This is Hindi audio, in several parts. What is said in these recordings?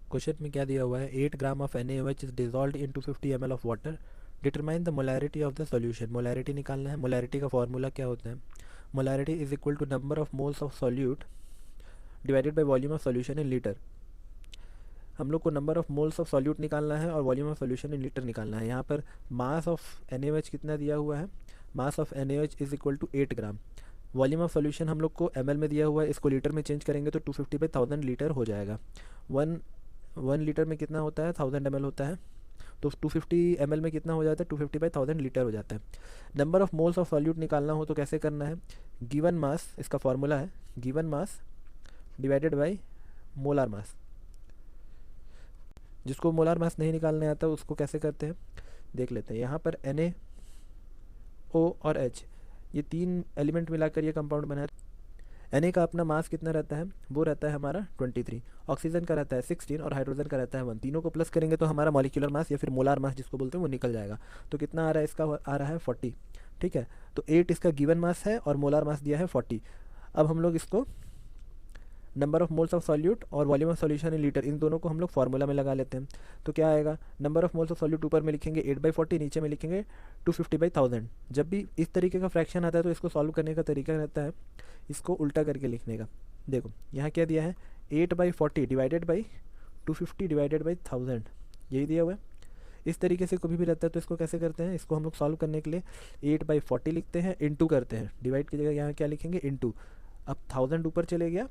क्वेश्चन में क्या दिया हुआ है, 8 gram of NaOH is dissolved in 250 ml of water, determine the molarity of the solution. Molarity निकालना है। मोलैरिटी का फॉर्मूला क्या होता है, molarity is equal to number of moles of solute divided by volume of solution in litre. हम लोग को number of moles of solute निकालना है और volume of solution in litre निकालना है। यहाँ पर मास ऑफ NaOH कितना दिया हुआ है, mass of NaOH is equal to 8 gram. Volume of solution हम लोग को ml में दिया हुआ है, इसको लीटर में चेंज करेंगे तो 250/1000 लीटर हो जाएगा। वन लीटर में कितना होता है, 1000 ml होता है, तो 250 ml में कितना हो जाता है, 250/1000 लीटर हो जाता है। Number of moles of solute निकालना हो तो कैसे करना है, गिवन मास, इसका फॉर्मूला है given mass divided by molar mass. जिसको मोलार मास नहीं निकालने आता उसको कैसे करते हैं देख लेते हैं। यहाँ पर Na, O और H, ये तीन एलिमेंट मिलाकर ये कंपाउंड बना है। Na का अपना मास कितना रहता है, वो रहता है हमारा 23, ऑक्सीजन का रहता है 16 और हाइड्रोजन का रहता है 1। तीनों को प्लस करेंगे तो हमारा मॉलिक्यूलर मास या फिर मोलार मास जिसको बोलते हैं वो निकल जाएगा। तो कितना आ रहा है, इसका आ रहा है 40। ठीक है, तो 8 इसका गिवन मास है और मोलार मास दिया है 40। अब हम लोग इसको number of moles of solute और volume of solution in litre, इन दोनों को हम लोग फार्मूला में लगा लेते हैं। तो क्या आएगा, number of moles of solute ऊपर में लिखेंगे 8/40, नीचे में लिखेंगे 250/1000। जब भी इस तरीके का फ्रैक्शन आता है तो इसको सॉल्व करने का तरीका रहता है इसको उल्टा करके लिखने का। देखो यहाँ क्या दिया है, 8/40 डिवाइडेड बाई 250 डिवाइडेड बाई 1000, यही दिया हुआ है। इस तरीके से कभी भी रहता है तो इसको कैसे करते हैं, इसको हम लोग सॉल्व करने के लिए 8/40 लिखते हैं, इंटू करते हैं, डिवाइड की जगह यहाँ क्या लिखेंगे इंटू। अब 1000 ऊपर चले गया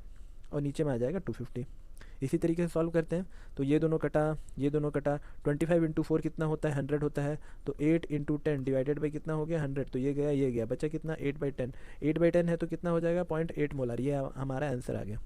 और नीचे में आ जाएगा 250। इसी तरीके से सॉल्व करते हैं तो ये दोनों कटा, ये दोनों कटा, 25 × 4 कितना होता है, 100 होता है। तो 8 × 10 डिवाइडेड बाई कितना हो गया 100, तो ये गया ये गया, बचा कितना 8/10। 8/10 है तो कितना हो जाएगा 0.8 मोलर, ये हमारा आंसर आ गया।